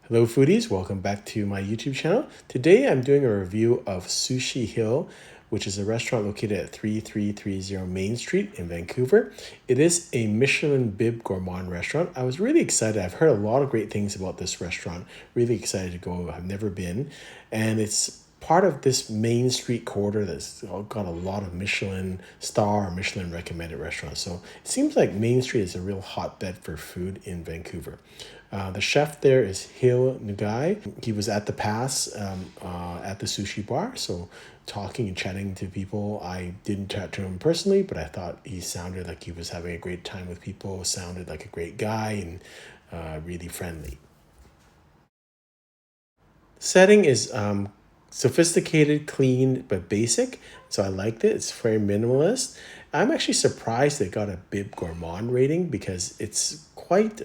Hello foodies, welcome back to my YouTube channel. Today I'm doing a review of Sushi Hil, which is a restaurant located at 3330 Main Street in Vancouver. It is a Michelin Bib Gourmand restaurant. I was really excited. I've heard a lot of great things about this restaurant. Really excited to go. I've never been. And it's part of this Main Street corridor that's got a lot of Michelin star or Michelin recommended restaurants. So it seems like Main Street is a real hotbed for food in Vancouver. The chef there is Hil Nguai. He was at the pass at the sushi bar, so talking and chatting to people. I didn't chat to him personally, but I thought he sounded like he was having a great time with people, sounded like a great guy, and really friendly. Setting is sophisticated, clean, but basic. So I liked it. It's very minimalist. I'm actually surprised they got a Bib Gourmand rating because it's quite,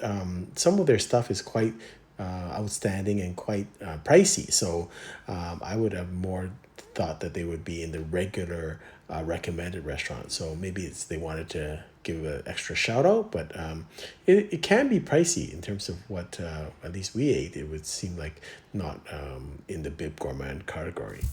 some of their stuff is quite outstanding and quite pricey. So I would have more thought that they would be in the regular recommended restaurant. So maybe it's they wanted to give an extra shout out, but it can be pricey in terms of what at least we ate. It would seem like not in the Bib Gourmand category.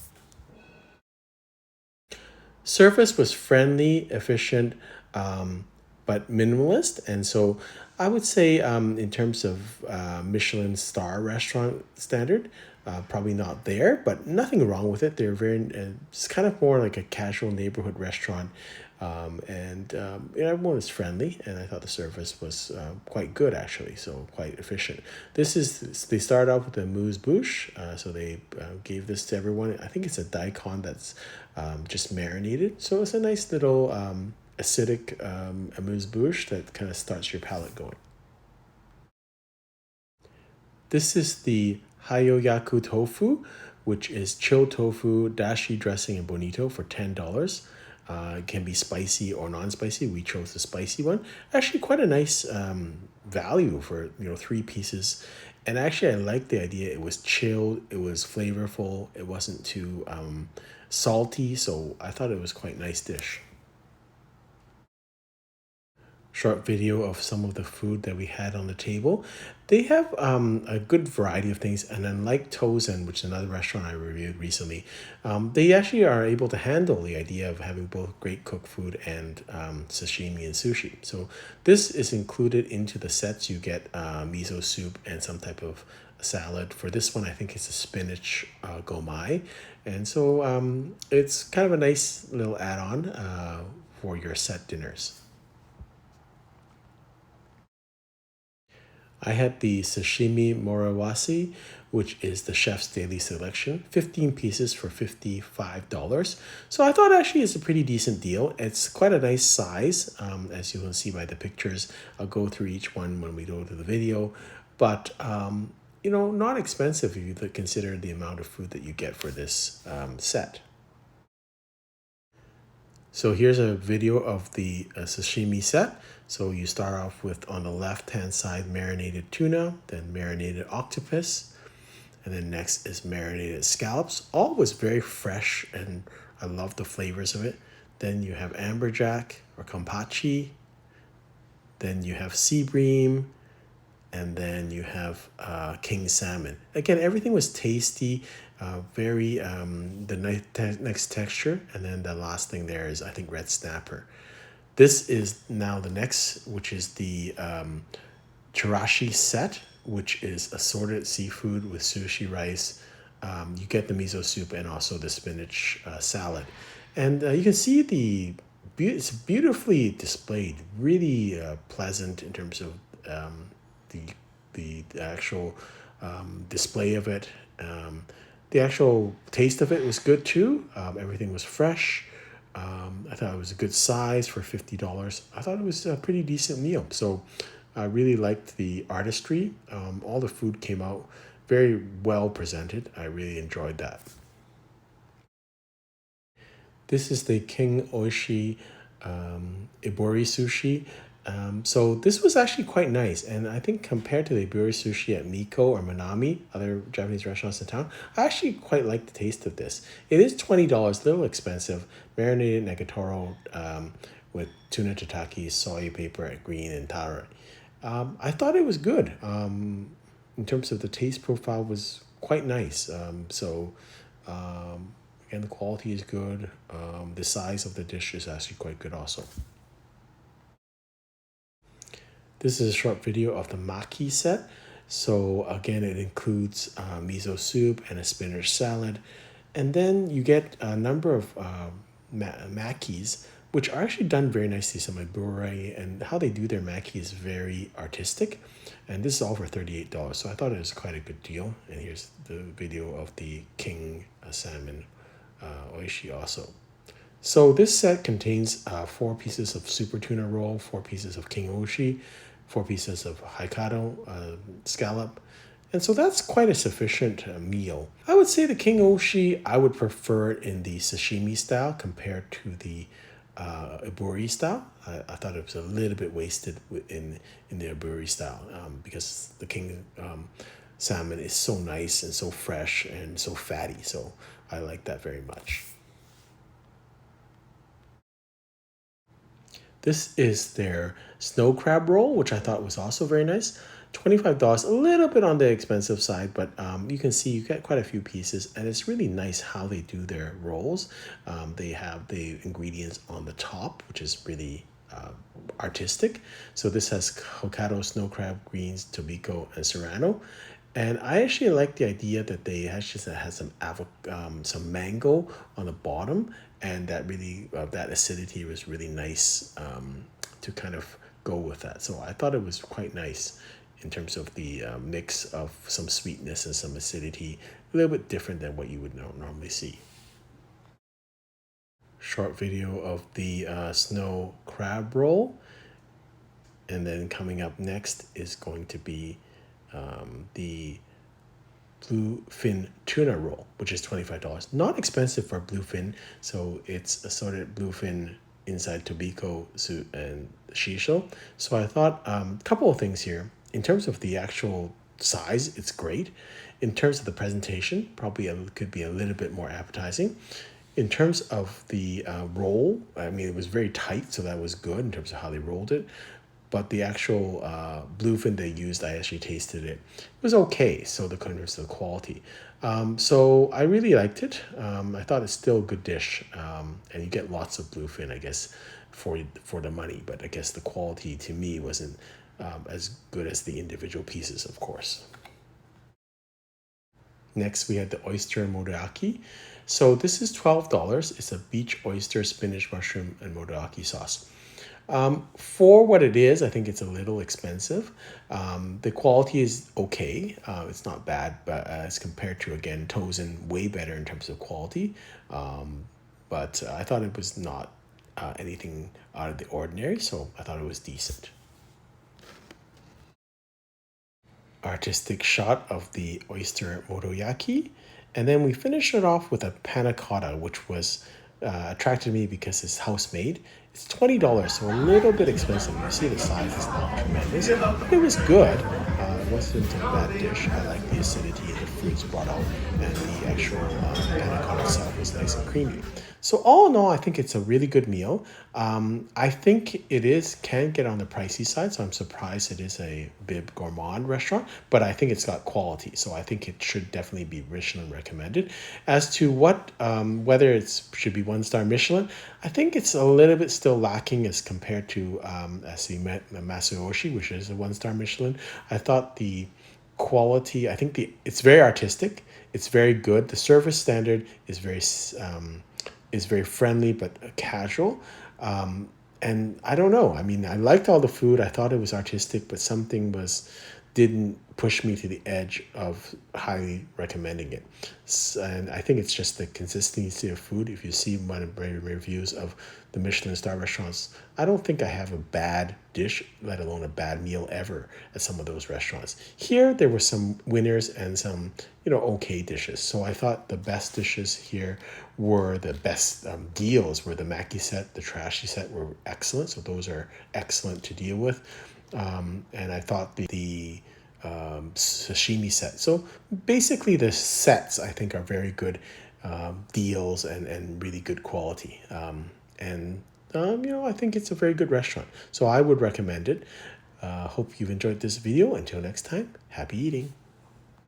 Service was friendly, efficient, but minimalist. And so I would say, in terms of Michelin star restaurant standard, probably not there, but nothing wrong with it. They're it's kind of more like a casual neighborhood restaurant. Everyone was friendly, and I thought the service was quite good actually, so quite efficient. They started off with a mousse bouche, so they gave this to everyone. I think it's a daikon that's just marinated, so it's a nice little acidic amuse bouche that kind of starts your palate going. This is the Hayoyaku tofu, which is chilled tofu, dashi dressing, and bonito for $10. It can be spicy or non-spicy. We chose the spicy one. Actually, quite a nice value for three pieces. And actually, I liked the idea. It was chilled. It was flavorful. It wasn't too salty. So I thought it was quite a nice dish. Short video of some of the food that we had on the table. They have a good variety of things, and then like Tozen, which is another restaurant I reviewed recently, they actually are able to handle the idea of having both great cooked food and sashimi and sushi. So this is included into the sets. You get miso soup and some type of salad. For this one, I think it's a spinach gomai, and so it's kind of a nice little add-on for your set dinners. I had the sashimi morawasi, which is the chef's daily selection, 15 pieces for $55. So I thought actually it's a pretty decent deal. It's quite a nice size, as you can see by the pictures. I'll go through each one when we go to the video, but not expensive if you consider the amount of food that you get for this set. So here's a video of the sashimi set. So you start off with, on the left hand side, marinated tuna, then marinated octopus, and then next is marinated scallops. All was very fresh, and I love the flavors of it. Then you have amberjack or kampachi. Then you have sea bream, and then you have king salmon. Again, everything was tasty, very next texture, and then the last thing there is I think red snapper. This is now the next, which is the chirashi set, which is assorted seafood with sushi rice. You get the miso soup and also the spinach salad, and you can see it's beautifully displayed, really pleasant in terms of the actual display of it. The actual taste of it was good too. Everything was fresh. I thought it was a good size for $50. I thought it was a pretty decent meal. So I really liked the artistry. All the food came out very well presented. I really enjoyed that. This is the King Oishi Ibori sushi. So this was actually quite nice, and I think compared to the iburi sushi at Miko or Manami, other Japanese restaurants in town, I actually quite like the taste of this. It is $20, a little expensive, marinated negatoro with tuna tataki, soy paper, green, and taro. I thought it was good. in terms of the taste profile was quite nice. Again, the quality is good. The size of the dish is actually quite good also. This is a short video of the maki set. So again, it includes miso soup and a spinach salad. And then you get a number of makis, which are actually done very nicely. So my bure and how they do their maki is very artistic. And this is all for $38. So I thought it was quite a good deal. And here's the video of the king salmon oishi also. So this set contains 4 pieces of super tuna roll, 4 pieces of king oishi, 4 pieces of Hokkaido scallop. And so that's quite a sufficient meal. I would say the king oishi, I would prefer it in the sashimi style compared to the aburi style. I thought it was a little bit wasted in the aburi style because the king salmon is so nice and so fresh and so fatty. So I like that very much. This is their snow crab roll, which I thought was also very nice. $25, a little bit on the expensive side, but you can see you get quite a few pieces, and it's really nice how they do their rolls. They have the ingredients on the top, which is really artistic. So this has Hokkaido snow crab, greens, tobiko, and serrano. And I actually like the idea that they actually has some mango on the bottom, and that really that acidity was really nice to kind of go with that. So I thought it was quite nice in terms of the mix of some sweetness and some acidity, a little bit different than what you would normally see. Short video of the snow crab roll, and then coming up next is going to be the bluefin tuna roll, which is $25. Not expensive for bluefin, so it's assorted bluefin inside tobiko and shisho. So I thought a couple of things here. In terms of the actual size, it's great. In terms of the presentation, probably could be a little bit more appetizing. In terms of the roll, I mean, it was very tight, so that was good in terms of how they rolled it. But the actual bluefin they used, I actually tasted it. It was okay, so the terms of the quality. So I really liked it. I thought it's still a good dish, and you get lots of bluefin, I guess, for the money. But I guess the quality to me wasn't as good as the individual pieces, of course. Next, we had the oyster motoyaki. So this is $12. It's a beach oyster, spinach, mushroom, and motoyaki sauce. For what it is, I think it's a little expensive. The quality is okay. It's not bad, but as compared to, again, Tozen, way better in terms of quality. But I thought it was not anything out of the ordinary, so I thought it was decent. Artistic shot of the oyster motoyaki. And then we finished it off with a panna cotta, which was attracted me because it's house made. It's $20, so a little bit expensive. You see the size is not tremendous. It was good. It wasn't a bad dish. I like the acidity and the fruits brought out, and the actual panna cotta itself was nice and creamy. So all in all, I think it's a really good meal. I think it can get on the pricey side, so I'm surprised it is a Bib Gourmand restaurant, but I think it's got quality, so I think it should definitely be Michelin recommended. As to whether it should be 1-star Michelin, I think it's a little bit still lacking as compared to as the Masuoshi, which is a 1-star Michelin. I thought the quality, it's very artistic, it's very good. The service standard is very friendly but casual. And I don't know. I mean, I liked all the food. I thought it was artistic, but something didn't push me to the edge of highly recommending it. And I think it's just the consistency of food. If you see my reviews of the Michelin star restaurants, I don't think I have a bad dish, let alone a bad meal ever at some of those restaurants. Here, there were some winners and some, okay dishes. So I thought the best dishes here were the best deals were the maki set, the trashy set were excellent. So those are excellent to deal with. And I thought the sashimi set. So basically the sets I think are very good deals and really good quality. I think it's a very good restaurant. So I would recommend it. Hope you've enjoyed this video. Until next time, happy eating.